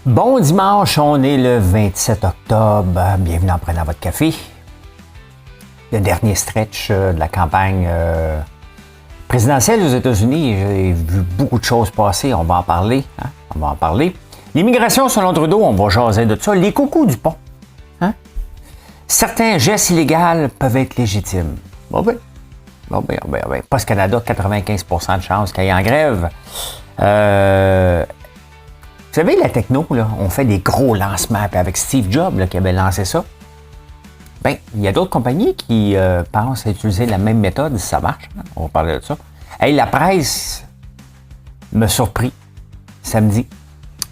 Bon dimanche, on est le 27 octobre. Bienvenue en prenant votre café. Le dernier stretch de la campagne présidentielle aux États-Unis. J'ai vu beaucoup de choses passer. On va en parler. On va en parler. L'immigration selon Trudeau, on va jaser de ça. Les coucous du pont. Certains gestes illégaux peuvent être légitimes. Bon ben. Post Canada, 95% de chances qu'il y ait en grève. Vous savez, la techno, là, on fait des gros lancements. Puis avec Steve Jobs là, qui avait lancé ça, ben, il y a d'autres compagnies qui pensent à utiliser la même méthode si ça marche. On va parler de ça. Hey, la presse m'a surpris samedi.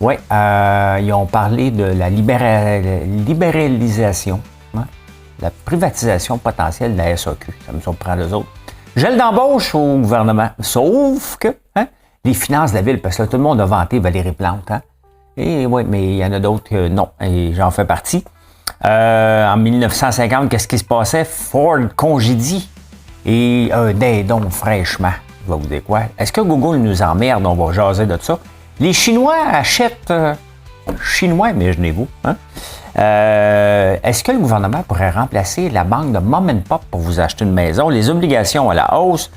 Oui, ils ont parlé de la libéralisation, la privatisation potentielle de la SAQ. Ça me surprend d'eux autres. Gel d'embauche au gouvernement. Sauf que les finances de la ville, parce que là, tout le monde a vanté Valérie Plante. Et oui, mais il y en a d'autres que non, et j'en fais partie. En 1950, qu'est-ce qui se passait? Ford congédie et un dindon fraîchement. Je vais vous dire quoi? Est-ce que Google nous emmerde? On va jaser de ça. Les Chinois achètent chinois, imaginez-vous. Est-ce que le gouvernement pourrait remplacer la banque de Mom and Pop pour vous acheter une maison? Les obligations à la hausse.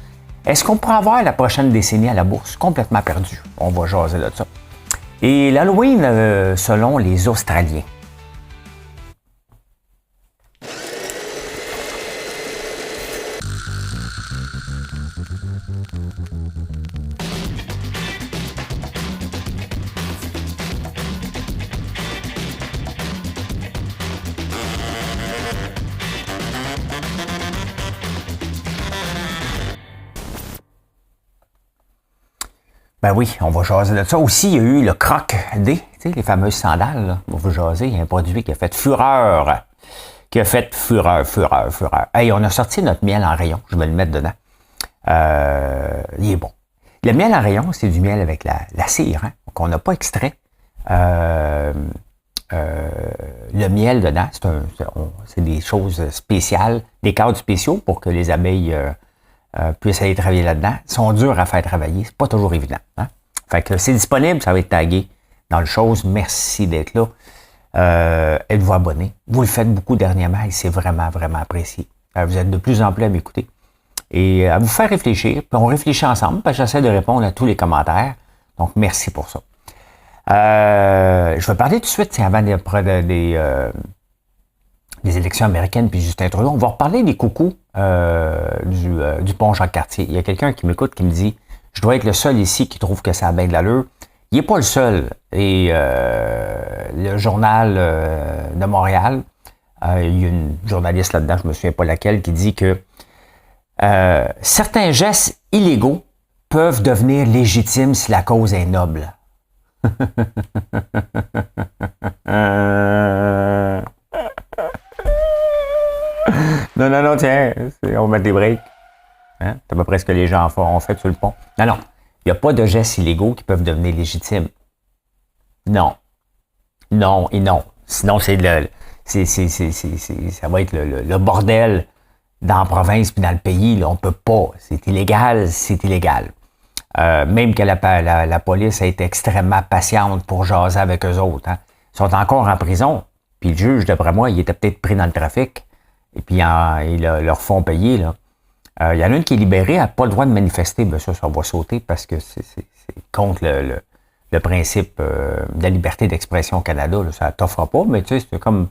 Est-ce qu'on pourrait avoir la prochaine décennie à la bourse complètement perdue? On va jaser de ça. Et l'Halloween, selon les Australiens. Ben oui, on va jaser de ça. Aussi, il y a eu le croc-dé, tu sais, les fameuses sandales. Là. On va jaser. Il y a un produit qui a fait fureur. Fureur. Hey, on a sorti notre miel en rayon. Je vais le mettre dedans. Il est bon. Le miel en rayon, c'est du miel avec la cire, qu'on n'a pas extrait. Le miel dedans, c'est des choses spéciales, des cadres spéciaux pour que les abeilles puissent aller travailler là-dedans. Ils sont durs à faire travailler, c'est pas toujours évident. Fait que c'est disponible, ça va être tagué dans le chose. Merci d'être là. Êtes-vous abonné? Vous le faites beaucoup dernièrement et c'est vraiment, vraiment apprécié. Vous êtes de plus en plus à m'écouter et à vous faire réfléchir. Puis on réfléchit ensemble, parce que j'essaie de répondre à tous les commentaires. Donc, merci pour ça. Je vais parler tout de suite, avant des élections américaines puis Justin Trudeau. On va reparler des coucous du pont Jacques-Cartier. Il y a quelqu'un qui m'écoute qui me dit « Je dois être le seul ici qui trouve que ça a bien de l'allure. » Il n'est pas le seul. Et le journal de Montréal, il y a une journaliste là-dedans, je ne me souviens pas laquelle, qui dit que certains gestes illégaux peuvent devenir légitimes si la cause est noble. Non, tiens, on va mettre des breaks. C'est à peu près ce que les gens ont fait sur le pont. Non, il n'y a pas de gestes illégaux qui peuvent devenir légitimes. Non et non. Sinon, ça va être le bordel dans la province puis dans le pays. Là, on peut pas. C'est illégal. Même que la police a été extrêmement patiente pour jaser avec eux autres. Ils sont encore en prison. Puis le juge, d'après moi, il était peut-être pris dans le trafic. Et puis, ils leur font payer. Là. Il y en a une qui est libérée, elle n'a pas le droit de manifester. Bien ça va sauter parce que c'est contre le principe de la liberté d'expression au Canada. Là. Ça ne t'offre pas, mais tu sais, c'est comme,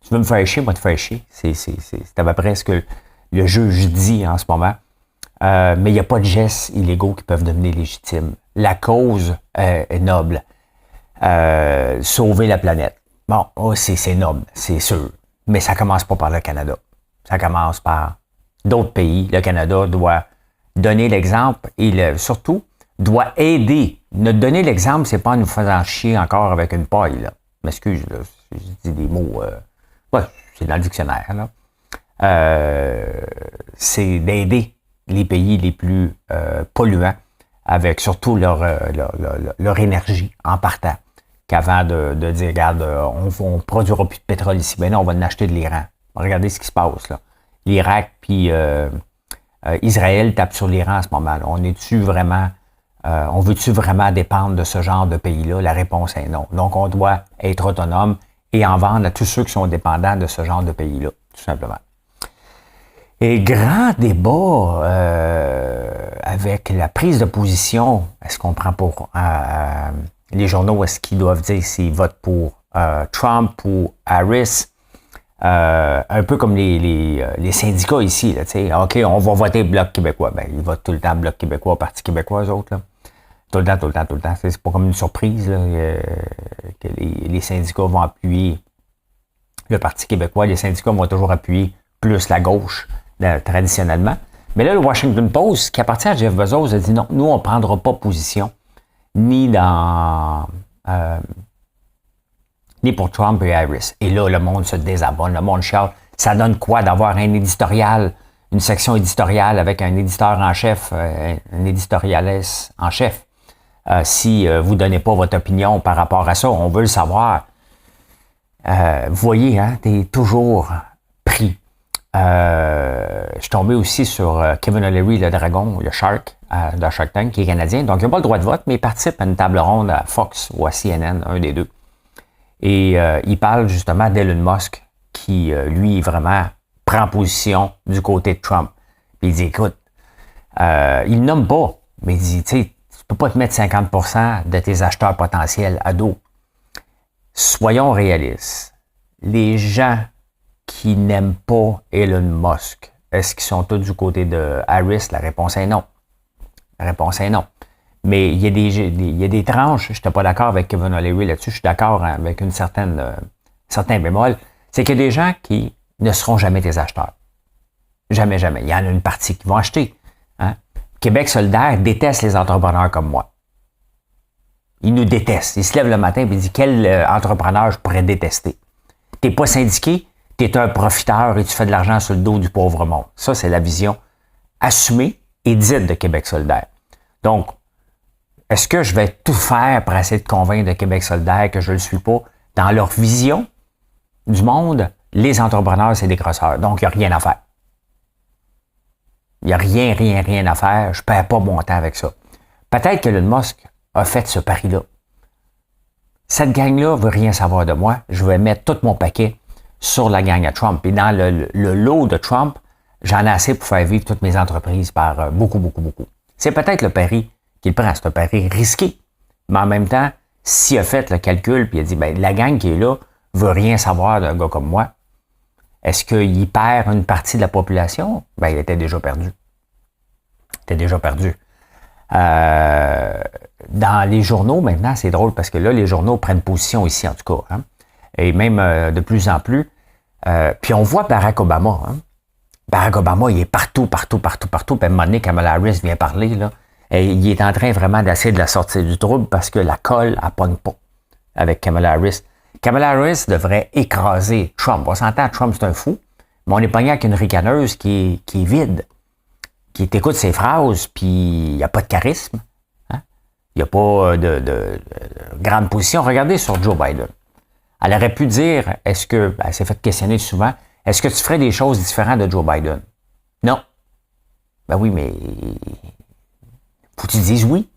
tu veux me faire chier, moi te faire chier. C'est à peu près ce que le juge dit en ce moment. Mais il n'y a pas de gestes illégaux qui peuvent devenir légitimes. La cause est noble. Sauver la planète. Bon, c'est noble, c'est sûr. Mais ça commence pas par le Canada. Ça commence par d'autres pays. Le Canada doit donner l'exemple et surtout doit aider. Ne donner l'exemple, c'est pas en nous faisant chier encore avec une paille. Là. M'excuse, là, je dis des mots. C'est dans le dictionnaire. Là. C'est d'aider les pays les plus polluants avec surtout leur énergie en partant. Qu'avant de dire, regarde, on ne produira plus de pétrole ici, mais non, on va en acheter de l'Iran. Regardez ce qui se passe là. L'Irak puis Israël tape sur l'Iran en ce moment. Là. On est-tu vraiment On veut-tu vraiment dépendre de ce genre de pays-là? La réponse est non. Donc, on doit être autonome et en vendre à tous ceux qui sont dépendants de ce genre de pays-là, tout simplement. Et grand débat avec la prise de position, est-ce qu'on prend pour les journaux, est-ce qu'ils doivent dire s'ils votent pour Trump ou Harris? Un peu comme les syndicats ici, là, tu sais, OK, on va voter Bloc québécois. Ben, ils votent tout le temps Bloc québécois, Parti québécois, eux autres, là. Tout le temps. C'est pas comme une surprise là, que les syndicats vont appuyer le Parti québécois. Les syndicats vont toujours appuyer plus la gauche, traditionnellement. Mais là, le Washington Post, qui appartient à Jeff Bezos, a dit non, nous, on ne prendra pas position ni pour Trump et Harris. Et là, le monde se désabonne, le monde chiale. Ça donne quoi d'avoir un éditorial, une section éditoriale avec un éditeur en chef, un éditorialiste en chef? Si vous ne donnez pas votre opinion par rapport à ça, on veut le savoir. Vous voyez, hein, tu es toujours pris. Je suis tombé aussi sur Kevin O'Leary, le dragon, le Shark, de Shark Tank, qui est canadien. Donc, il n'a pas le droit de vote, mais il participe à une table ronde à Fox ou à CNN, un des deux. Et il parle justement d'Elon Musk, qui, lui, vraiment prend position du côté de Trump. Puis il dit, écoute, il nomme pas, mais il dit, tu sais, tu peux pas te mettre 50% de tes acheteurs potentiels à dos. Soyons réalistes. Les gens qui n'aiment pas Elon Musk, est-ce qu'ils sont tous du côté de Harris? La réponse est non. La réponse est non. Mais il y a des tranches, je n'étais pas d'accord avec Kevin O'Leary là-dessus, je suis d'accord avec une certain bémol, c'est qu'il y a des gens qui ne seront jamais des acheteurs. Jamais. Il y en a une partie qui vont acheter. Hein? Québec solidaire déteste les entrepreneurs comme moi. Il nous déteste. Il se lève le matin et il dit quel entrepreneur je pourrais détester. Tu n'es pas syndiqué, tu es un profiteur et tu fais de l'argent sur le dos du pauvre monde. Ça, c'est la vision assumée et dite de Québec solidaire. Donc, est-ce que je vais tout faire pour essayer de convaincre de Québec solidaire que je ne le suis pas? Dans leur vision du monde, les entrepreneurs, c'est des grosseurs. Donc, il n'y a rien à faire. Il n'y a rien à faire. Je ne perds pas mon temps avec ça. Peut-être que Elon Musk a fait ce pari-là. Cette gang-là ne veut rien savoir de moi. Je vais mettre tout mon paquet sur la gang à Trump. Et dans le lot de Trump, j'en ai assez pour faire vivre toutes mes entreprises par beaucoup. C'est peut-être le pari qu'il prend. C'est un pari risqué. Mais en même temps, s'il a fait le calcul et il a dit, ben, la gang qui est là veut rien savoir d'un gars comme moi, est-ce qu'il perd une partie de la population? Ben, il était déjà perdu. Dans les journaux, maintenant, c'est drôle parce que là, les journaux prennent position ici, en tout cas. Hein? Et même de plus en plus. Puis on voit Barack Obama. Hein? Barack Obama, il est partout. Puis à un moment donné, Kamala Harris vient parler, là. Et il est en train vraiment d'essayer de la sortir du trouble parce que la colle, elle pogne pas avec Kamala Harris. Kamala Harris devrait écraser Trump. On s'entend, Trump, c'est un fou, mais on est pogné avec une ricaneuse qui est vide, qui t'écoute ses phrases, puis il n'y a pas de charisme. Hein? Il n'y a pas de grande position. Regardez sur Joe Biden. Elle aurait pu dire, elle s'est fait questionner souvent, est-ce que tu ferais des choses différentes de Joe Biden? Non. Ben oui, mais faut que tu dises oui.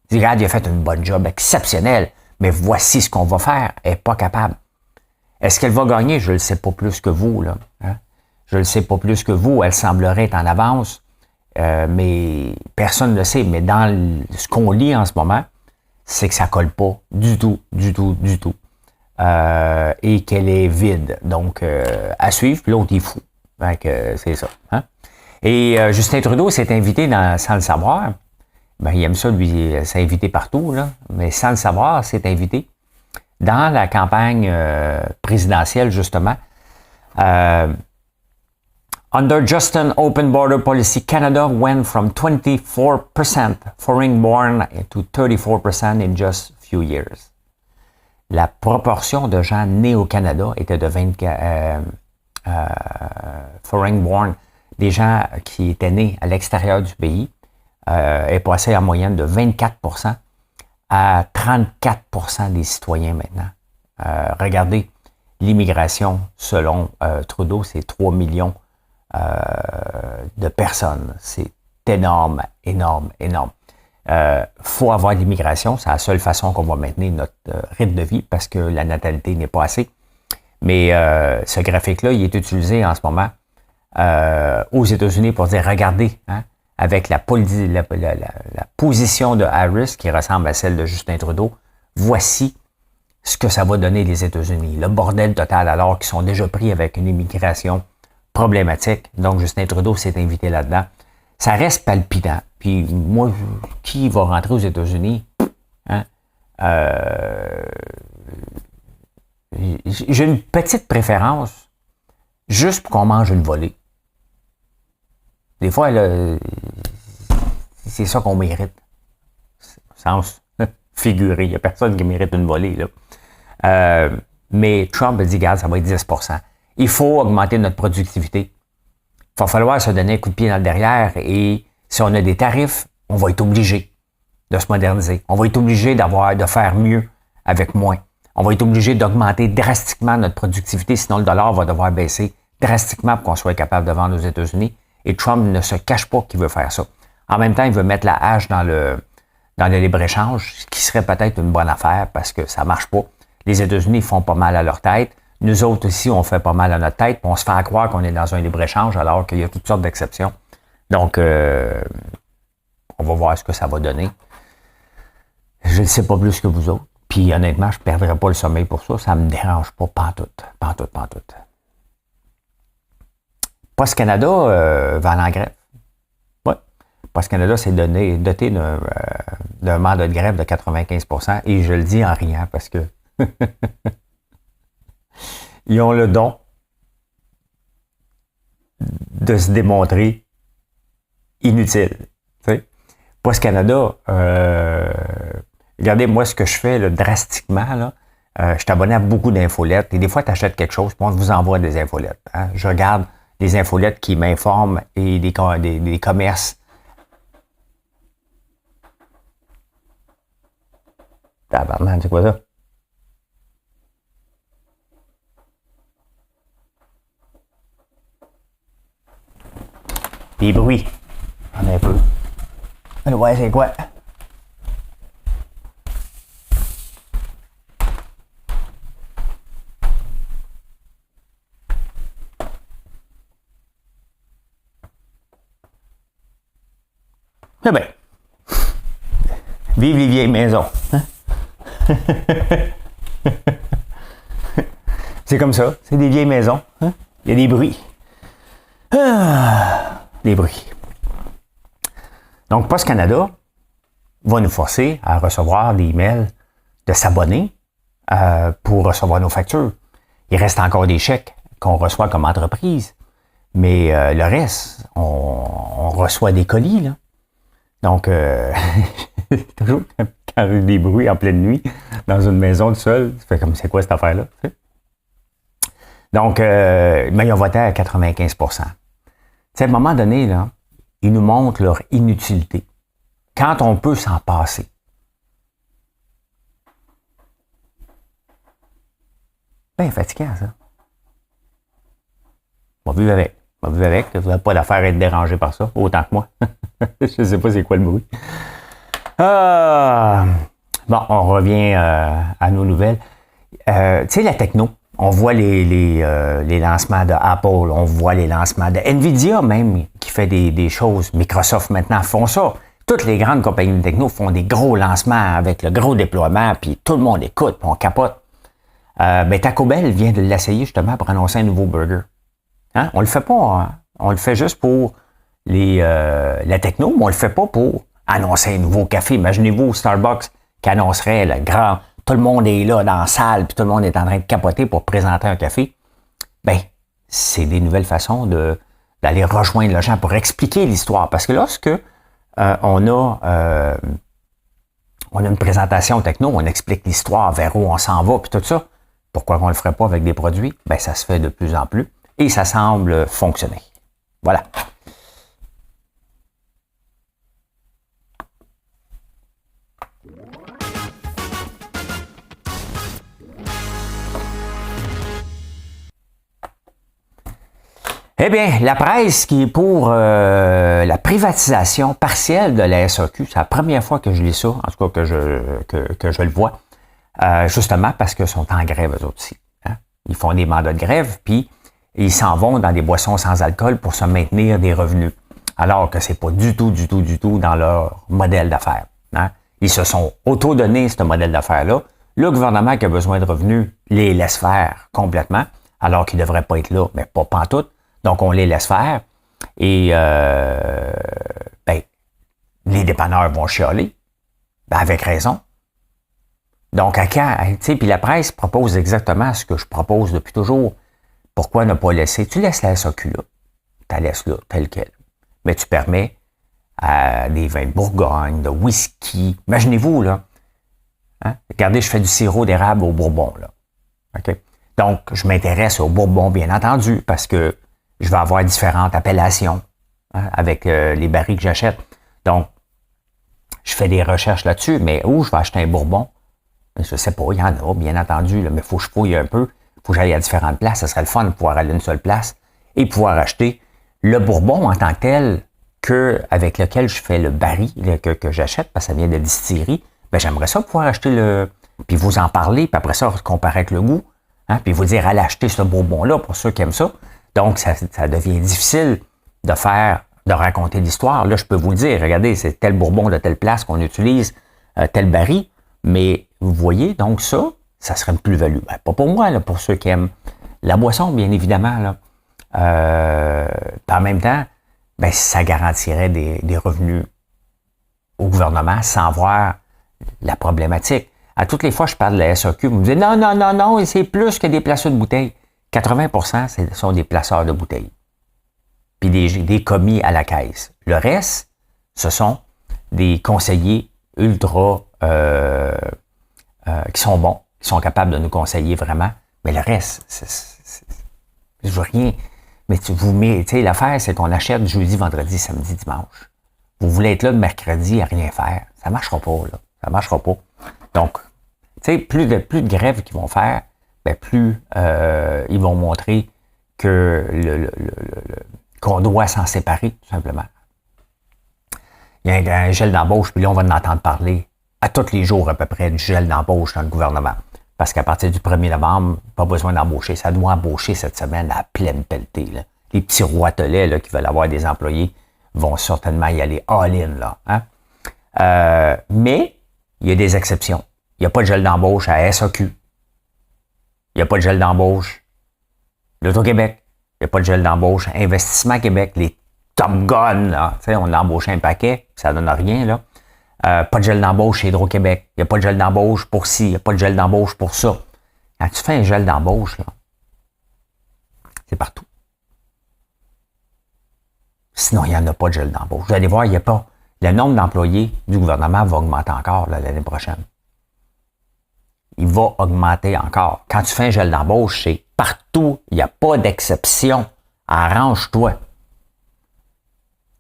Dis, regarde, il a fait une bonne job exceptionnelle, mais voici ce qu'on va faire. Elle n'est pas capable. Est-ce qu'elle va gagner? Je ne le sais pas plus que vous, là. Hein? Je ne le sais pas plus que vous. Elle semblerait être en avance, mais personne ne le sait. Mais dans ce qu'on lit en ce moment, c'est que ça ne colle pas du tout. Et qu'elle est vide. Donc, à suivre, puis l'autre, il est fou. Donc, c'est ça. Hein? Et Justin Trudeau s'est invité sans le savoir. Ben, il aime ça, lui, s'inviter partout, là. Mais sans le savoir, s'est invité dans la campagne présidentielle, justement. Under Justin Open Border Policy, Canada went from 24% foreign-born to 34% in just few years. La proportion de gens nés au Canada était de 24 foreign-born, des gens qui étaient nés à l'extérieur du pays, est passé en moyenne de 24% à 34% des citoyens maintenant. Regardez, l'immigration, selon Trudeau, c'est 3 millions de personnes. C'est énorme. faut avoir l'immigration. C'est la seule façon qu'on va maintenir notre rythme de vie parce que la natalité n'est pas assez. Mais ce graphique-là, il est utilisé en ce moment aux États-Unis pour dire, regardez, hein, avec la position de Harris qui ressemble à celle de Justin Trudeau, voici ce que ça va donner les États-Unis. Le bordel total alors qu'ils sont déjà pris avec une immigration problématique. Donc Justin Trudeau s'est invité là-dedans. Ça reste palpitant. Puis moi, qui va rentrer aux États-Unis? Hein? J'ai une petite préférence juste pour qu'on mange une volée. Des fois, là, c'est ça qu'on mérite. Au sens figuré. Il n'y a personne qui mérite une volée. Là. Mais Trump a dit, regarde, ça va être 10%. Il faut augmenter notre productivité. Il va falloir se donner un coup de pied dans le derrière et si on a des tarifs, on va être obligé de se moderniser. On va être obligé de faire mieux avec moins. On va être obligé d'augmenter drastiquement notre productivité, sinon le dollar va devoir baisser drastiquement pour qu'on soit capable de vendre aux États-Unis. Et Trump ne se cache pas qu'il veut faire ça. En même temps, il veut mettre la hache dans le libre-échange, ce qui serait peut-être une bonne affaire parce que ça marche pas. Les États-Unis font pas mal à leur tête. Nous autres aussi, on fait pas mal à notre tête. On se fait croire qu'on est dans un libre-échange alors qu'il y a toutes sortes d'exceptions. Donc, on va voir ce que ça va donner. Je ne sais pas plus que vous autres. Puis honnêtement, je ne perdrai pas le sommeil pour ça. Ça ne me dérange pas pantoute. Pantoute. Post Canada va aller en grève. Oui. Post Canada s'est doté d'un mandat de grève de 95%. Et je le dis en riant parce que ils ont le don de se démontrer inutile. Post Canada, regardez, moi, ce que je fais là, drastiquement, là, je suis abonné à beaucoup d'infolettes et des fois, tu achètes quelque chose, puis on vous envoie des infolettes. Hein. Je regarde les infolettes qui m'informent et des commerces. Tabarnak, c'est quoi ça? Des bruits. On a un peu. Ouais, c'est quoi? Eh bien, vive les vieilles maisons. Hein? C'est comme ça, c'est des vieilles maisons. Hein? Il y a des bruits. Des bruits. Donc, Post Canada va nous forcer à recevoir des emails de s'abonner pour recevoir nos factures. Il reste encore des chèques qu'on reçoit comme entreprise, mais le reste, on reçoit des colis, là. Donc, toujours quand il y a des bruits en pleine nuit, dans une maison de seul, tu fais comme, c'est quoi cette affaire-là? Tu sais? Donc, mais ils ont voté à 95%. Tu sais, à un moment donné, là, ils nous montrent leur inutilité. Quand on peut s'en passer. Ben, fatigant, ça. On va vivre avec. On va vivre avec. Vous n'avez pas d'affaire à être dérangé par ça, autant que moi. Je ne sais pas c'est quoi le bruit. Bon, on revient à nos nouvelles. Tu sais, la techno. On voit les lancements de Apple, on voit les lancements de Nvidia même, qui fait des choses. Microsoft maintenant font ça. Toutes les grandes compagnies de techno font des gros lancements avec le gros déploiement, puis tout le monde écoute, puis on capote. Ben Taco Bell vient de l'essayer justement pour annoncer un nouveau burger. Hein? On le fait pas, hein? On le fait juste pour la techno, mais on le fait pas pour annoncer un nouveau café. Imaginez-vous Starbucks qui annoncerait le grand... Tout le monde est là dans la salle, puis tout le monde est en train de capoter pour présenter un café. Ben, c'est des nouvelles façons d'aller rejoindre les gens pour expliquer l'histoire. Parce que lorsque on a une présentation techno, on explique l'histoire, vers où on s'en va, puis tout ça, pourquoi on ne le ferait pas avec des produits? Ben, ça se fait de plus en plus et ça semble fonctionner. Voilà. Eh bien, la presse qui est pour la privatisation partielle de la SAQ, c'est la première fois que je lis ça, en tout cas que je le vois, justement parce qu'ils sont en grève eux autres aussi. Hein? Ils font des mandats de grève, puis ils s'en vont dans des boissons sans alcool pour se maintenir des revenus, alors que c'est pas du tout dans leur modèle d'affaires. Hein? Ils se sont auto-donnés ce modèle d'affaires-là. Le gouvernement qui a besoin de revenus les laisse faire complètement, alors qu'ils ne devraient pas être là, mais pas pantoute. Donc, on les laisse faire. Et les dépanneurs vont chialer. Avec raison. Donc, à quand? Tu sais, puis la presse propose exactement ce que je propose depuis toujours. Pourquoi ne pas laisser? Tu laisses la SAQ là. Tu la laisses là, telle qu'elle. Mais tu permets à des vins de Bourgogne, de whisky. Imaginez-vous, là. Hein? Regardez, je fais du sirop d'érable au bourbon, là. OK? Donc, je m'intéresse au bourbon, bien entendu, parce que je vais avoir différentes appellations avec les barils que j'achète. Donc, je fais des recherches là-dessus, mais où je vais acheter un bourbon? Je ne sais pas, il y en a, bien entendu, là, mais il faut que je fouille un peu. Il faut que j'aille à différentes places. Ce serait le fun de pouvoir aller à une seule place et pouvoir acheter le bourbon en tant que tel avec lequel je fais le baril que j'achète, parce que ça vient de distillerie. Ben, j'aimerais ça pouvoir acheter puis vous en parler, puis après ça, comparer avec le goût, hein, puis vous dire, allez acheter ce bourbon-là pour ceux qui aiment ça. Donc, ça devient difficile de raconter l'histoire. Là, je peux vous le dire, regardez, c'est tel bourbon de telle place qu'on utilise, tel baril, mais vous voyez, donc ça serait une plus-value. Ben, pas pour moi, là, pour ceux qui aiment la boisson, bien évidemment. Là. En même temps, ben, ça garantirait des revenus au gouvernement sans voir la problématique. À toutes les fois, je parle de la SAQ, vous me dites non, c'est plus que des placeurs de bouteilles. 80%, ce sont des placeurs de bouteilles. Puis des commis à la caisse. Le reste, ce sont des conseillers ultra qui sont bons, qui sont capables de nous conseiller vraiment. Mais le reste, je veux rien. Mais tu sais, l'affaire, c'est qu'on achète jeudi, vendredi, samedi, dimanche. Vous voulez être là le mercredi à rien faire. Ça ne marchera pas, là. Ça ne marchera pas. Donc, tu sais, plus de grèves qu'ils vont faire, ben plus ils vont montrer que qu'on doit s'en séparer, tout simplement. Il y a un gel d'embauche, puis là, on va en entendre parler à tous les jours à peu près du gel d'embauche dans le gouvernement. Parce qu'à partir du 1er novembre, pas besoin d'embaucher. Ça doit embaucher cette semaine à pleine pelletée. Là. Les petits roitelets là, qui veulent avoir des employés vont certainement y aller all-in. Là, hein? Mais il y a des exceptions. Il n'y a pas de gel d'embauche à SAQ. Il n'y a pas de gel d'embauche l'Auto-Québec. Il n'y a pas de gel d'embauche Investissement Québec. Les Top Gun, là. On a embauché un paquet, ça donne rien. Là. Pas de gel d'embauche chez Hydro-Québec. Il n'y a pas de gel d'embauche pour ci. Il n'y a pas de gel d'embauche pour ça. Quand tu fais un gel d'embauche, là, c'est partout. Sinon, il n'y en a pas de gel d'embauche. Vous allez voir, il n'y a pas. Le nombre d'employés du gouvernement va augmenter encore là, l'année prochaine. Il va augmenter encore. Quand tu fais un gel d'embauche, c'est partout. Il n'y a pas d'exception. Arrange-toi.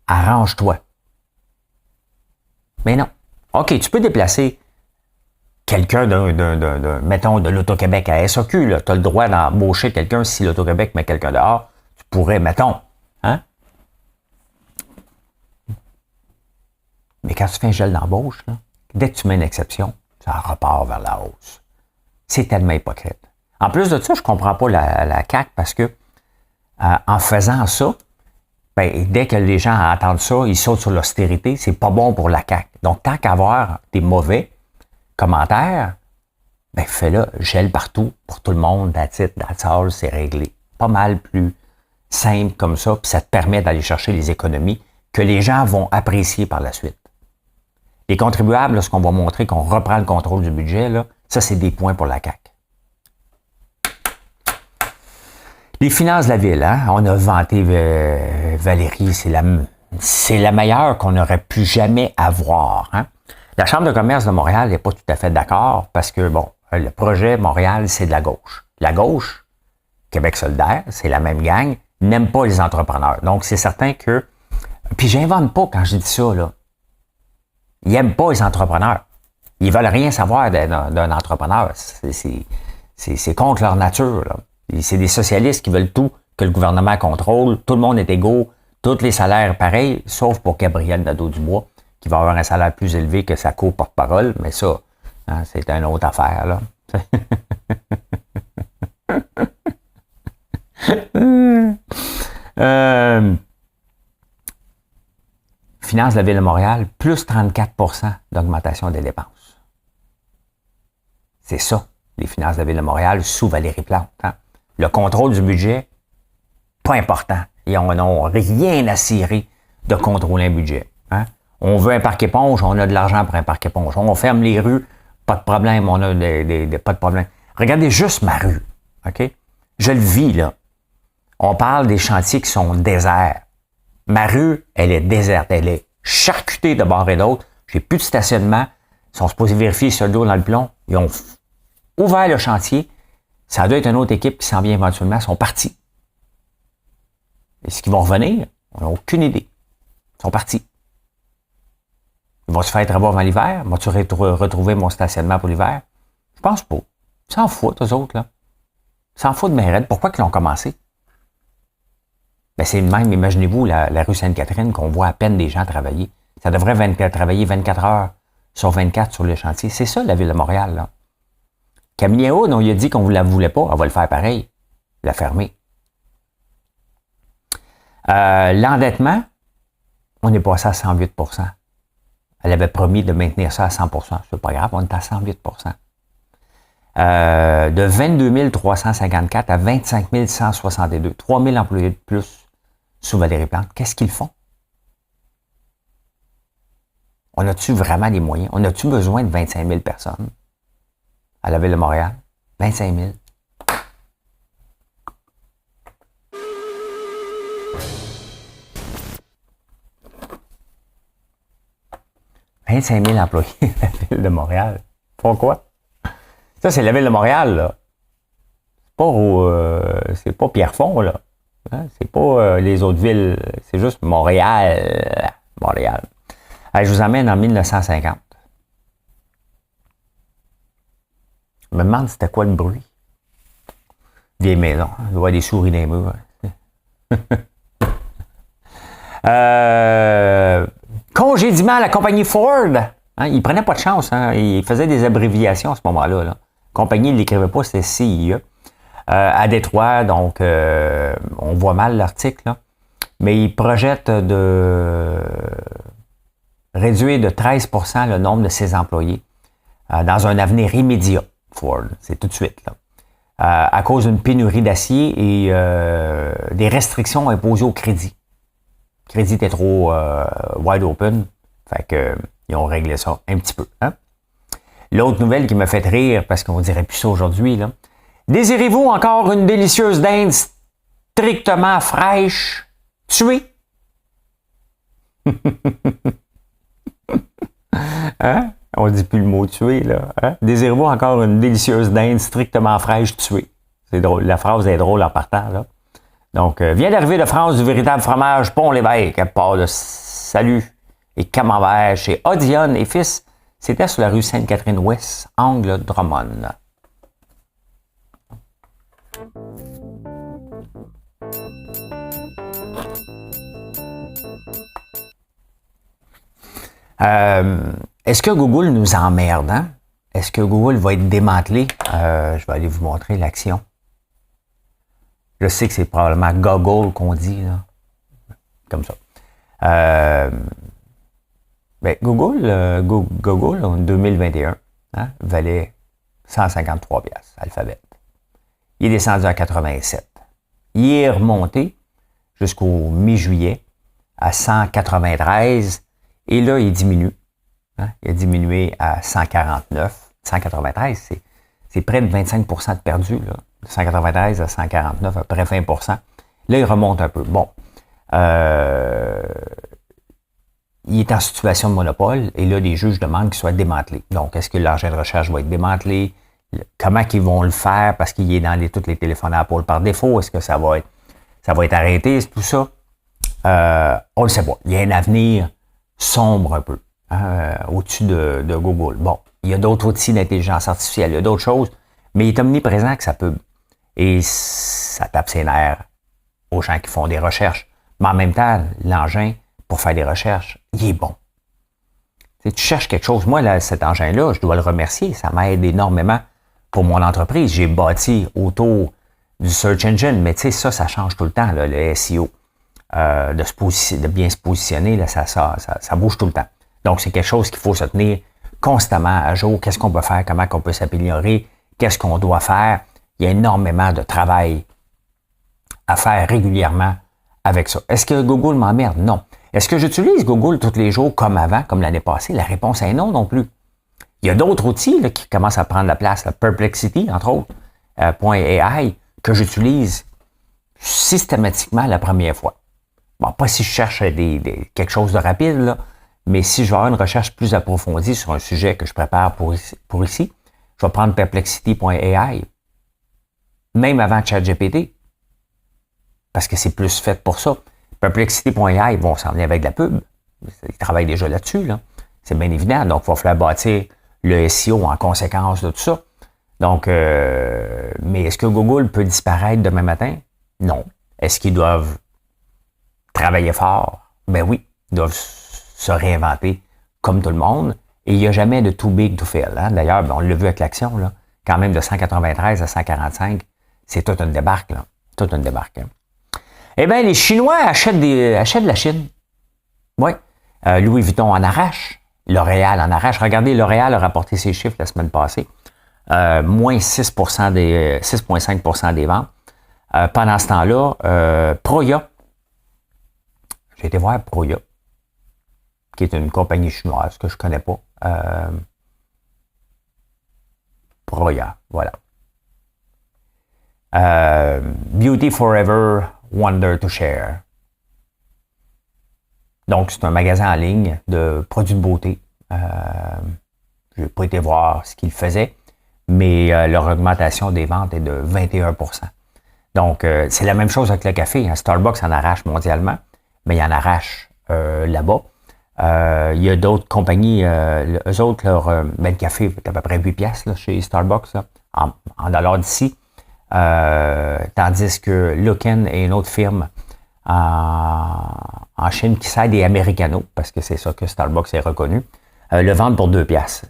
Arrange-toi. Mais non. OK, tu peux déplacer quelqu'un mettons, de l'Auto-Québec à SAQ. Tu as le droit d'embaucher quelqu'un si l'Auto-Québec met quelqu'un dehors. Tu pourrais, mettons, hein? Mais quand tu fais un gel d'embauche, là, dès que tu mets une exception, ça repart vers la hausse. C'est tellement hypocrite. En plus de ça, je ne comprends pas la CAQ parce que en faisant ça, ben, dès que les gens entendent ça, ils sautent sur l'austérité. C'est pas bon pour la CAQ. Donc, tant qu'avoir des mauvais commentaires, ben, fais-le, gèle partout pour tout le monde. That's it, that's all, c'est réglé. Pas mal plus simple comme ça, puis ça te permet d'aller chercher les économies que les gens vont apprécier par la suite. Les contribuables, lorsqu'on va montrer qu'on reprend le contrôle du budget, là, ça, c'est des points pour la CAQ. Les finances de la ville, hein? On a vanté Valérie, c'est la meilleure qu'on n'aurait pu jamais avoir. Hein? La Chambre de commerce de Montréal n'est pas tout à fait d'accord parce que, bon, le projet Montréal, c'est de la gauche. La gauche, Québec solidaire, c'est la même gang, n'aime pas les entrepreneurs. Donc, c'est certain que... Puis, j'invente pas quand je dis ça, là. Ils n'aiment pas les entrepreneurs. Ils veulent rien savoir d'un entrepreneur. C'est contre leur nature, là. C'est des socialistes qui veulent tout que le gouvernement contrôle, tout le monde est égaux, tous les salaires pareils, sauf pour Gabriel Nadeau-Dubois, qui va avoir un salaire plus élevé que sa co-porte-parole, mais ça, hein, c'est une autre affaire, là. Finances de la Ville de Montréal, plus 34% d'augmentation des dépenses. C'est ça, les finances de la Ville de Montréal sous Valérie Plante. Hein? Le contrôle du budget, pas important. Ils n'ont rien à cirer de contrôler un budget. Hein? On veut un parc éponge, on a de l'argent pour un parc éponge. On ferme les rues, pas de problème, on a pas de problème. Regardez juste ma rue, OK? Je le vis, là. On parle des chantiers qui sont déserts. Ma rue, elle est déserte, elle est charcutée de bord et d'autre. J'ai plus de stationnement. Ils sont supposés vérifier sur le dos dans le plomb. Ils ont ouvert le chantier. Ça doit être une autre équipe qui s'en vient éventuellement. Ils sont partis. Est-ce qu'ils vont revenir? On n'a aucune idée. Ils sont partis. Ils vont se faire travaux avant l'hiver. Vas-tu retrouver mon stationnement pour l'hiver? Je pense pas. Ils s'en foutent, eux autres, là. Ils s'en foutent de mes raids. Pourquoi ils l'ont commencé? Ben c'est le même, imaginez-vous, la rue Sainte-Catherine, qu'on voit à peine des gens travailler. Ça devrait travailler 24 heures sur 24 sur le chantier. C'est ça, la Ville de Montréal, là. Camille Haut, on lui a dit qu'on ne la voulait pas. Elle va le faire pareil. La fermer. L'endettement, on est passé à 108%. Elle avait promis de maintenir ça à 100%. C'est pas grave, on est à 108%. De 22 354 à 25 162. 3 000 employés de plus sous Valérie Plante. Qu'est-ce qu'ils font? On a-tu vraiment les moyens? On a-tu besoin de 25 000 personnes à la Ville de Montréal? 25 000. « 25 000 employés à la Ville de Montréal. Pourquoi? Ça, c'est la Ville de Montréal, là. C'est pas Pierrefonds, là. Hein? C'est pas les autres villes. C'est juste Montréal. Montréal. Allez, je vous emmène en 1950. Je me demande c'était quoi le bruit. Vieille maison. Il doit y avoir des souris dans les murs. Congédiement à la compagnie Ford. Hein, il prenait pas de chance. Hein, il faisait des abréviations à ce moment-là. La compagnie ne l'écrivait pas, c'était CIE. À Détroit, donc on voit mal l'article. Là, mais il projette de réduire de 13% le nombre de ses employés dans un avenir immédiat. Ford, c'est tout de suite. Là. À cause d'une pénurie d'acier et des restrictions imposées au crédit. Le crédit était trop wide open. Fait que ils ont réglé ça un petit peu. Hein? L'autre nouvelle qui m'a fait rire, parce qu'on dirait plus ça aujourd'hui, là. Désirez-vous encore une délicieuse dinde strictement fraîche, tuée? Hein? On dit plus le mot tuer, là. Hein? Désirez-vous encore une délicieuse dinde strictement fraîche, tuée? C'est drôle. La phrase est drôle en partant, là. Donc, vient d'arriver de France du véritable fromage Pont-l'Évêque, à part de Salut et Camembert chez Odionne et Fils. C'était sur la rue Sainte-Catherine-Ouest, angle Drummond. Est-ce que Google nous emmerde? Hein? Est-ce que Google va être démantelé? Je vais aller vous montrer l'action. Je sais que c'est probablement Google qu'on dit, là. Comme ça. Ben Google, en 2021, hein, valait 153 piastres, Alphabet. Il est descendu à 87. Il est remonté jusqu'au mi-juillet à 193. Et là, il diminue. Hein, il a diminué à 149. 193, c'est près de 25% de perdu, là. De 193 à 149, à peu près 20%. Là, il remonte un peu. Bon. Il est en situation de monopole et là, les juges demandent qu'il soit démantelé. Donc, est-ce que l'argent de recherche va être démantelé? Comment ils vont le faire parce qu'il est dans tous les téléphones Apple par défaut? Est-ce que ça va être arrêté, tout ça? On le sait pas. Il y a un avenir sombre un peu au-dessus de Google. Bon, il y a d'autres outils d'intelligence artificielle, il y a d'autres choses, mais il est omniprésent que ça peut. Et ça tape ses nerfs aux gens qui font des recherches. Mais en même temps, l'engin, pour faire des recherches, il est bon. Tu cherches quelque chose. Moi, là, cet engin-là, je dois le remercier. Ça m'aide énormément pour mon entreprise. J'ai bâti autour du search engine, mais tu sais, ça change tout le temps, là, le SEO. De bien se positionner, là, ça bouge tout le temps. Donc, c'est quelque chose qu'il faut se tenir constamment à jour. Qu'est-ce qu'on peut faire? Comment on peut s'améliorer? Qu'est-ce qu'on doit faire? Il y a énormément de travail à faire régulièrement avec ça. Est-ce que Google m'emmerde? Non. Est-ce que j'utilise Google tous les jours comme avant, comme l'année passée? La réponse est non plus. Il y a d'autres outils là, qui commencent à prendre la place. Là. Perplexity, entre autres, .ai, que j'utilise systématiquement la première fois. Bon, pas si je cherche quelque chose de rapide, là, mais si je vais avoir une recherche plus approfondie sur un sujet que je prépare pour ici, je vais prendre perplexity.ai, même avant ChatGPT, parce que c'est plus fait pour ça. Perplexity.ai, ils vont s'en venir avec de la pub. Ils travaillent déjà là-dessus, là. C'est bien évident. Donc, il va falloir bâtir le SEO en conséquence de tout ça. Donc, mais est-ce que Google peut disparaître demain matin? Non. Est-ce qu'ils doivent travailler fort? Ben oui, ils doivent se réinventer comme tout le monde. Et il n'y a jamais de too big to fail. Hein? D'ailleurs, on l'a vu avec l'action, là, quand même de 193 à 145, c'est toute une débarque. Là. Toute une débarque. Hein? Eh bien, les Chinois achètent de la Chine. Oui. Louis Vuitton en arrache. L'Oréal en arrache. Regardez, L'Oréal a rapporté ses chiffres la semaine passée. Moins 6,5% des ventes. Pendant ce temps-là, Proya, j'ai été voir Proya, qui est une compagnie chinoise que je ne connais pas. Proya, voilà. Beauty Forever, Wonder to Share. Donc, c'est un magasin en ligne de produits de beauté. Je n'ai pas été voir ce qu'ils faisaient, mais leur augmentation des ventes est de 21%. Donc, c'est la même chose avec le café. Hein. Starbucks en arrache mondialement, mais il en arrache là-bas. Il y a d'autres compagnies, eux autres, le café est à peu près 8 piastres là, chez Starbucks, là, en dollars d'ici. Tandis que Luckin est une autre firme en Chine qui sert des Americanos, parce que c'est ça que Starbucks est reconnu, le vendent pour 2 piastres.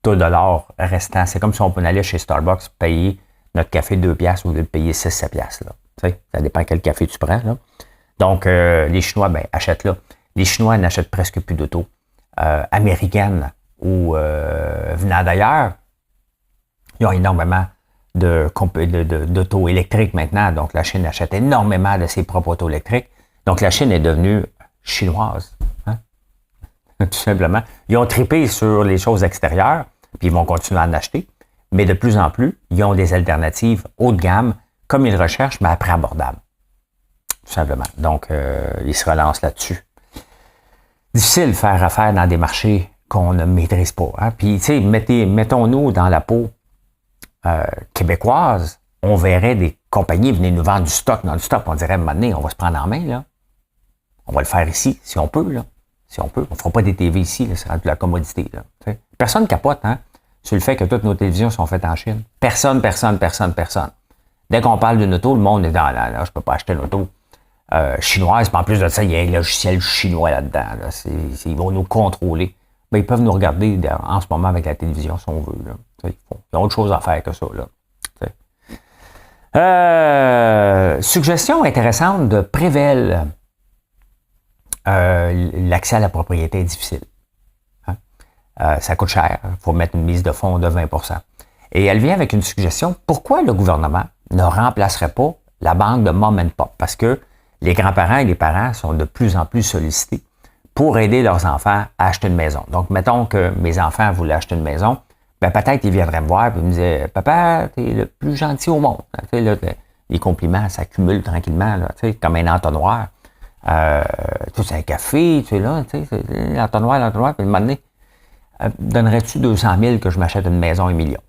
Tout dollar restant. C'est comme si on allait chez Starbucks payer notre café 2 piastres au lieu de payer 6-7 piastres. Là. Tu sais, ça dépend quel café tu prends. Là. Donc, les Chinois, achètent là. Les Chinois n'achètent presque plus d'auto américaines ou venant d'ailleurs. Ils ont énormément d'auto électriques maintenant. Donc, la Chine achète énormément de ses propres autos électriques. Donc, la Chine est devenue chinoise. Hein? Tout simplement. Ils ont trippé sur les choses extérieures, puis ils vont continuer à en acheter. Mais de plus en plus, ils ont des alternatives haut de gamme, comme ils recherchent, mais à prix abordable. Tout simplement. Donc, ils se relancent là-dessus. Difficile de faire affaire dans des marchés qu'on ne maîtrise pas. Hein? Puis, tu sais, mettons-nous dans la peau québécoise, on verrait des compagnies venir nous vendre du stock dans du stock. On dirait, à un moment donné, on va se prendre en main, là. On va le faire ici, si on peut, là. Si on peut. On ne fera pas des TV ici, là. C'est de la commodité, là. T'sais. Personne capote, hein, sur le fait que toutes nos télévisions sont faites en Chine. Personne. Dès qu'on parle d'une auto, le monde est dans là, je peux pas acheter une auto chinoise. Puis en plus de ça, il y a un logiciel chinois là-dedans. Là. Ils vont nous contrôler. Ben, ils peuvent nous regarder en ce moment avec la télévision si on veut. Là. Ils ont autre chose à faire que ça. Là. Suggestion intéressante de Prével. L'accès à la propriété est difficile. Hein? Ça coûte cher. Il faut mettre une mise de fonds de 20%. Et elle vient avec une suggestion. Pourquoi le gouvernement ne remplacerait pas la banque de Mom and Pop? Parce que les grands-parents et les parents sont de plus en plus sollicités pour aider leurs enfants à acheter une maison. Donc, mettons que mes enfants voulaient acheter une maison, ben peut-être ils viendraient me voir et me disaient « Papa, t'es le plus gentil au monde. » Là, les compliments s'accumulent tranquillement, là, comme un entonnoir. Tu sais, un café, tu sais, là, tu sais, l'entonnoir, puis à un moment donné, donnerais-tu 200 000 que je m'achète une maison 1 million?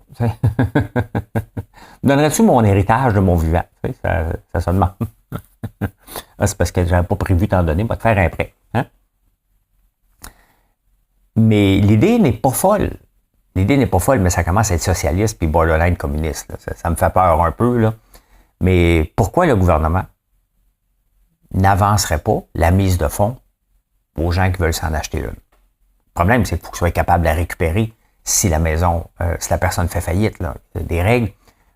Donnerais-tu mon héritage de mon vivant? Ça se demande. C'est parce que j'avais pas prévu t'en donner, va te faire un prêt. Hein? Mais l'idée n'est pas folle. L'idée n'est pas folle, mais ça commence à être socialiste puis borderline communiste. Là. Ça me fait peur un peu. Là. Mais pourquoi le gouvernement n'avancerait pas la mise de fonds aux gens qui veulent s'en acheter une. Le problème, c'est qu'il faut qu'ils soient capables de la récupérer si la maison, si la personne fait faillite. Là. Il y a des règles.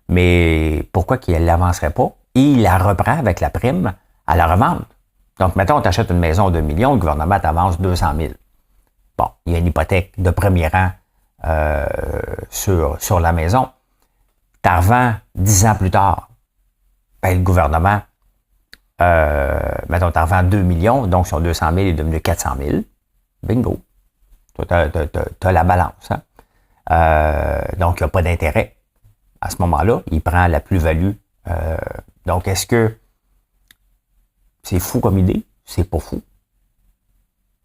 Mais pourquoi qu'il ne l'avancerait pas? Et il la reprend avec la prime à la revente. Donc, mettons, tu achètes une maison de 2 millions, le gouvernement t'avance 200 000. Bon, il y a une hypothèque de premier rang sur la maison. Tu la revends 10 ans plus tard. Ben, le gouvernement, mettons, tu revends 2 millions, donc sur 200 000, il est devenu 400 000. Bingo. Toi, tu as la balance. Hein? Donc, il n'y a pas d'intérêt. À ce moment-là, il prend la plus-value. Donc, est-ce que c'est fou comme idée? C'est pas fou.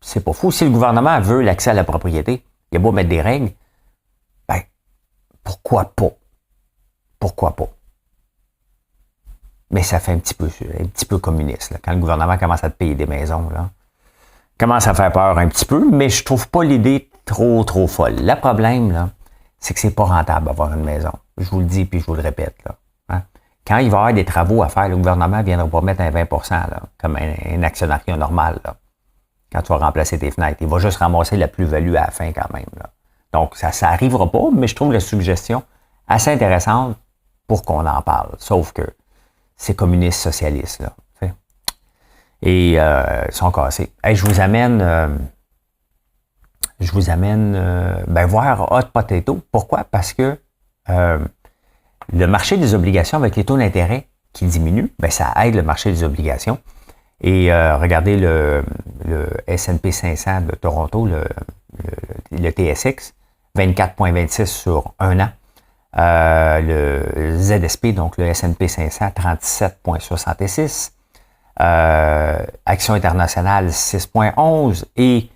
C'est pas fou. Si le gouvernement veut l'accès à la propriété, il a beau mettre des règles, ben, pourquoi pas? Pourquoi pas? Mais ça fait un petit peu communiste. Là. Quand le gouvernement commence à te payer des maisons, là, commence à faire peur un petit peu, mais je trouve pas l'idée trop folle. Le problème, là, c'est que c'est pas rentable d'avoir une maison. Je vous le dis puis je vous le répète. Là. Hein? Quand il va y avoir des travaux à faire, le gouvernement ne viendra pas mettre un 20 là, comme un actionnariat normal. Là. Quand tu vas remplacer tes fenêtres, il va juste ramasser la plus-value à la fin quand même. Là. Donc, ça n'arrivera pas, mais je trouve la suggestion assez intéressante pour qu'on en parle. Sauf que c'est communiste socialiste. Là, t'sais. Et ils sont cassés. Hey, je vous amène voir Hot Potato. Pourquoi? Parce que le marché des obligations avec les taux d'intérêt qui diminuent, ben, ça aide le marché des obligations. Et regardez le S&P 500 de Toronto, le TSX, 24,26 sur un an. Le ZSP, donc le S&P 500, 37,66. Action internationale, 6,11. Et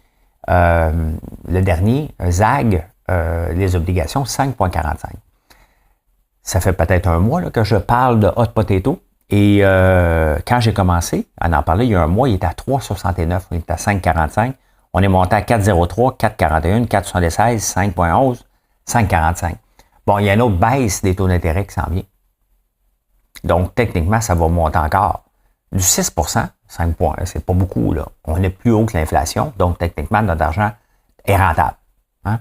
le dernier, ZAG, les obligations, 5,45. Ça fait peut-être un mois là, que je parle de Hot Potato. Et quand j'ai commencé à en parler, il y a un mois, il était à 3,69. On était à 5,45. On est monté à 4,03, 4,41, 4,76, 5,11, 5,45. Bon, il y a une autre baisse des taux d'intérêt qui s'en vient. Donc, techniquement, ça va monter encore. Du 6 5 points, c'est pas beaucoup, là. On est plus haut que l'inflation, donc techniquement, notre argent est rentable. Hein?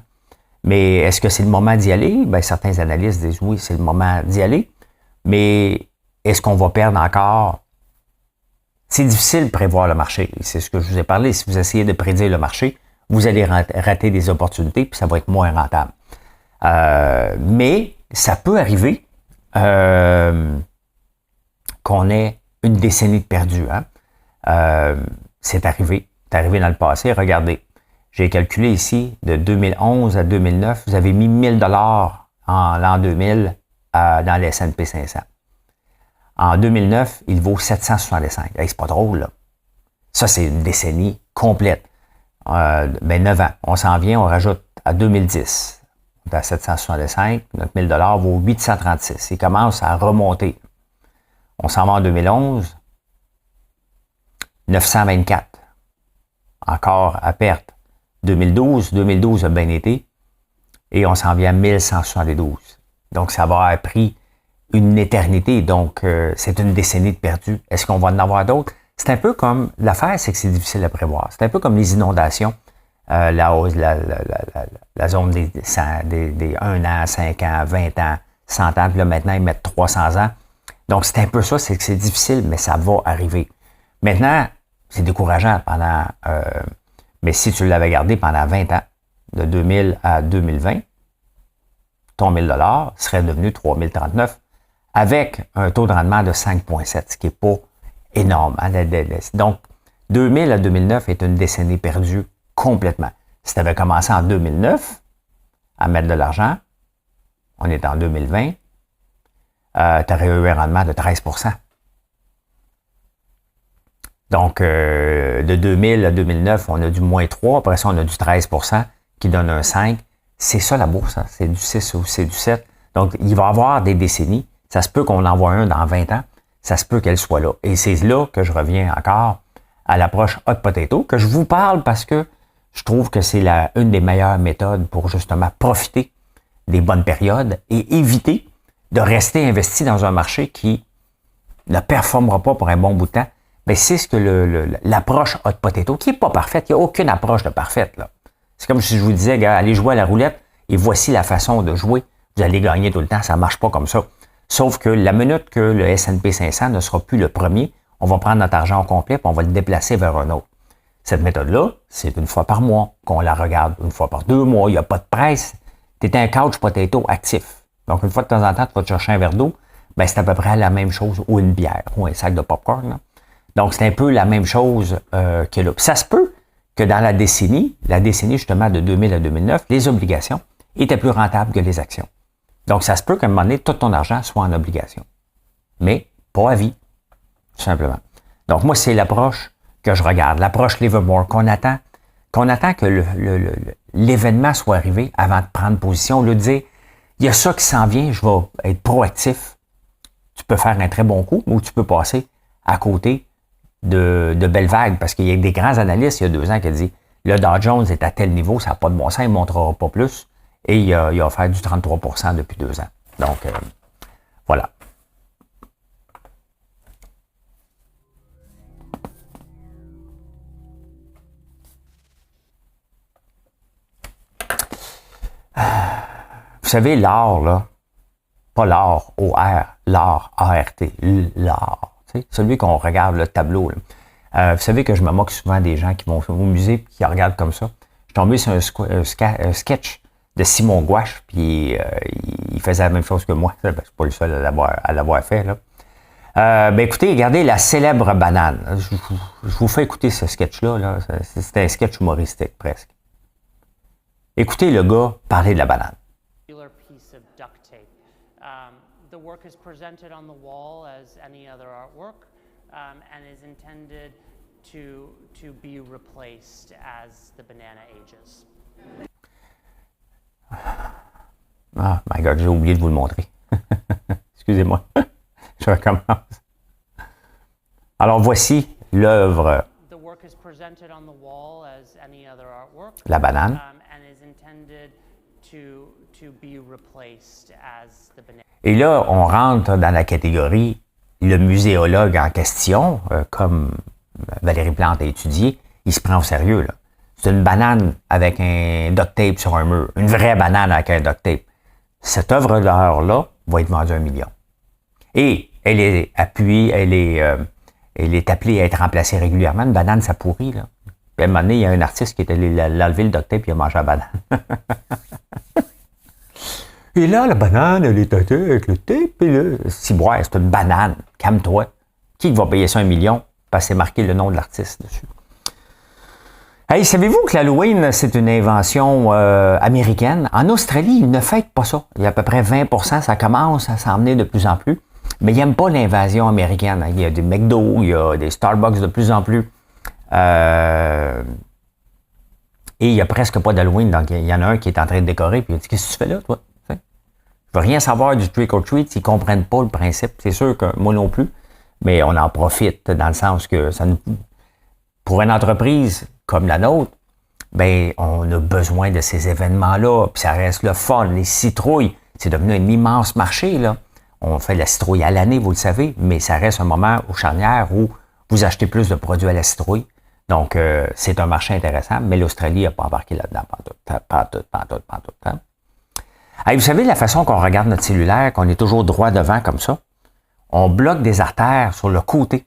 Mais est-ce que c'est le moment d'y aller? Bien, certains analystes disent oui, c'est le moment d'y aller. Mais est-ce qu'on va perdre encore? C'est difficile de prévoir le marché. C'est ce que je vous ai parlé. Si vous essayez de prédire le marché, vous allez rater des opportunités, puis ça va être moins rentable. Mais ça peut arriver qu'on ait une décennie de perdu. Hein? C'est arrivé. C'est arrivé dans le passé. Regardez, j'ai calculé ici, de 2011 à 2009, vous avez mis 1000 $ en l'an 2000 dans le S&P 500. En 2009, il vaut 765. Hey, c'est pas drôle, là. Ça, c'est une décennie complète. 9 ans. On s'en vient, on rajoute à 2010. On est à 765. Notre 1000 $ vaut 836. Il commence à remonter. On s'en va en 2011. 924. Encore à perte. 2012 a bien été. Et on s'en vient à 1172. Donc, ça va avoir pris une éternité. Donc, c'est une décennie de perdu. Est-ce qu'on va en avoir d'autres? C'est un peu comme, l'affaire, c'est que c'est difficile à prévoir. C'est un peu comme les inondations. La hausse, la zone des 1 an, 5 ans, 20 ans, 100 ans. Puis là, maintenant, ils mettent 300 ans. Donc, c'est un peu ça. C'est que c'est difficile, mais ça va arriver. Maintenant, c'est décourageant pendant... mais si tu l'avais gardé pendant 20 ans, de 2000 à 2020, ton 1000 $ serait devenu 3039 avec un taux de rendement de 5,7, ce qui n'est pas énorme. Hein? Donc, 2000 à 2009 est une décennie perdue complètement. Si tu avais commencé en 2009 à mettre de l'argent, on est en 2020, tu aurais eu un rendement de 13%. Donc, de 2000 à 2009, on a du moins 3, après ça, on a du 13% qui donne un 5. C'est ça la bourse, hein? C'est du 6 ou c'est du 7. Donc, il va y avoir des décennies. Ça se peut qu'on en voit un dans 20 ans. Ça se peut qu'elle soit là. Et c'est là que je reviens encore à l'approche Hot Potato, que je vous parle parce que je trouve que c'est une des meilleures méthodes pour justement profiter des bonnes périodes et éviter de rester investi dans un marché qui ne performera pas pour un bon bout de temps ben, c'est ce que l'approche hot potato, qui n'est pas parfaite. Il n'y a aucune approche de parfaite, là. C'est comme si je vous disais, gars, allez jouer à la roulette et voici la façon de jouer. Vous allez gagner tout le temps, ça ne marche pas comme ça. Sauf que la minute que le S&P 500 ne sera plus le premier, on va prendre notre argent au complet et on va le déplacer vers un autre. Cette méthode-là, c'est une fois par mois qu'on la regarde, une fois par 2 mois. Il n'y a pas de presse. Tu es un couch potato actif. Donc, une fois de temps en temps, tu vas te chercher un verre d'eau. Ben, c'est à peu près la même chose, ou une bière, ou un sac de popcorn. Là. Donc, c'est un peu la même chose que là. Puis ça se peut que dans la décennie justement de 2000 à 2009, les obligations étaient plus rentables que les actions. Donc, ça se peut qu'à un moment donné, tout ton argent soit en obligation. Mais pas à vie, tout simplement. Donc, moi, c'est l'approche que je regarde, l'approche Livermore, qu'on attend que l'événement soit arrivé avant de prendre position, au lieu de dire, il y a ça qui s'en vient, je vais être proactif. Tu peux faire un très bon coup, ou tu peux passer à côté de belles vagues, parce qu'il y a des grands analystes, il y a 2 ans, qui ont dit, le Dow Jones est à tel niveau, ça n'a pas de bon sens, il ne montrera pas plus, et il a fait du 33% depuis 2 ans. Donc, voilà. Vous savez, l'or, là, pas l'or, O-R, l'or, A-R-T, l'or, tu sais, celui qu'on regarde, le tableau. Là. Vous savez que je me moque souvent des gens qui vont au musée et qui regardent comme ça. Je suis tombé sur un sketch de Simon Gouache, puis il faisait la même chose que moi. Je ne suis pas le seul à l'avoir fait. Là. Ben écoutez, regardez la célèbre banane. Je vous fais écouter ce sketch-là. Là. C'est un sketch humoristique, presque. Écoutez le gars parler de la banane. Piece of duct tape. The work is presented on the wall as any other artwork and is intended to be replaced as the banana ages. Ah, my God, j'ai oublié de vous le montrer. Excusez-moi. Je recommence. Alors, voici l'œuvre. The work is presented on the wall as any other artwork. La banane. And is intended to be replaced as the banana. Et là, on rentre dans la catégorie le muséologue en question, comme Valérie Plante a étudié, il se prend au sérieux. Là. C'est une banane avec un duct tape sur un mur. Une vraie banane avec un duct tape. Cette œuvre d'art-là va être vendue à 1 million. Et elle est appuyée, elle est appelée à être remplacée régulièrement. Une banane, ça pourrit. Là. Puis à un moment donné, il y a un artiste qui est allé l'enlever le duct tape et il a mangé la banane. Et là, la banane, elle est attaquée avec le tape. Et là, si ouais, c'est une banane. Calme-toi. Qui va payer ça 1 million? Parce que c'est marqué le nom de l'artiste dessus. Hey, savez-vous que l'Halloween, c'est une invention américaine? En Australie, ils ne fêtent pas ça. Il y a à peu près 20%, ça commence à s'emmener de plus en plus. Mais ils n'aiment pas l'invasion américaine. Il y a des McDo, il y a des Starbucks de plus en plus. Et il n'y a presque pas d'Halloween. Donc, il y en a un qui est en train de décorer. Puis il dit, qu'est-ce que tu fais là, toi? Je veux rien savoir du trick or treat, ils ne comprennent pas le principe. C'est sûr que moi non plus, mais on en profite dans le sens que ça nous, pour une entreprise comme la nôtre, ben on a besoin de ces événements-là, puis ça reste le fun. Les citrouilles, c'est devenu un immense marché, là. On fait de la citrouille à l'année, vous le savez, mais ça reste un moment aux charnières où vous achetez plus de produits à la citrouille. Donc, c'est un marché intéressant, mais l'Australie n'a pas embarqué là-dedans, pas tout. Hey, vous savez, la façon qu'on regarde notre cellulaire, qu'on est toujours droit devant comme ça, on bloque des artères sur le côté.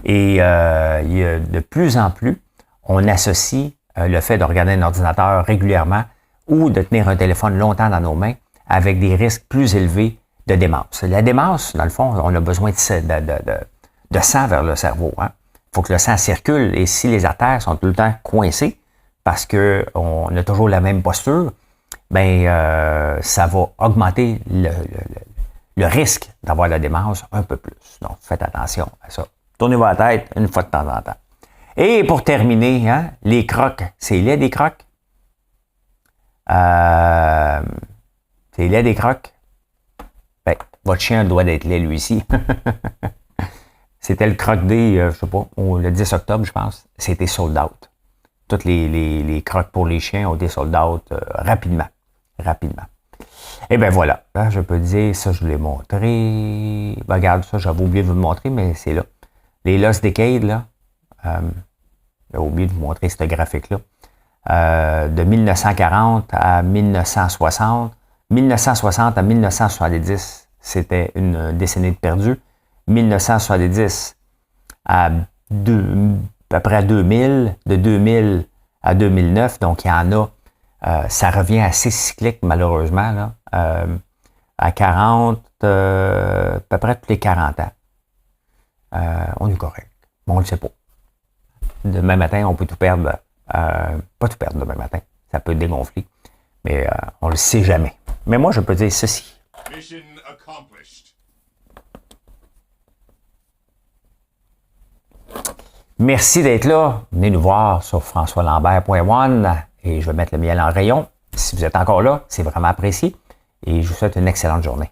Et il y a de plus en plus, on associe le fait de regarder un ordinateur régulièrement ou de tenir un téléphone longtemps dans nos mains avec des risques plus élevés de démence. La démence, dans le fond, on a besoin de sang vers le cerveau. Il faut que le sang circule et si les artères sont tout le temps coincées parce qu'on a toujours la même posture, ben ça va augmenter le risque d'avoir la démence un peu plus. Donc, faites attention à ça. Tournez-vous la tête une fois de temps en temps. Et pour terminer, les crocs. C'est laid des crocs? C'est laid des crocs? Ben, votre chien doit être laid, lui ici. C'était le croc-day, je sais pas, le 10 octobre, je pense. C'était sold out. Toutes les crocs pour les chiens ont été sold out rapidement. Et bien voilà, je peux dire, ça je vous l'ai montré. Ben, regarde, ça j'avais oublié de vous le montrer, mais c'est là. les Lost Decades, là, j'ai oublié de vous montrer ce graphique-là, de 1940 à 1960, 1960 à 1970, c'était une décennie de perdu. 1970 à peu près à 2000, de 2000 à 2009, donc il y en a, ça revient assez cyclique malheureusement, là, à 40, à peu près tous les 40 ans. On est correct, mais on ne le sait pas. Demain matin, on peut tout perdre, pas tout perdre demain matin, ça peut dégonfler, mais on ne le sait jamais. Mais moi, je peux dire ceci. Mission accomplished. Merci d'être là. Venez nous voir sur françoislambert.one et je vais mettre le miel en rayon. Si vous êtes encore là, c'est vraiment apprécié et je vous souhaite une excellente journée.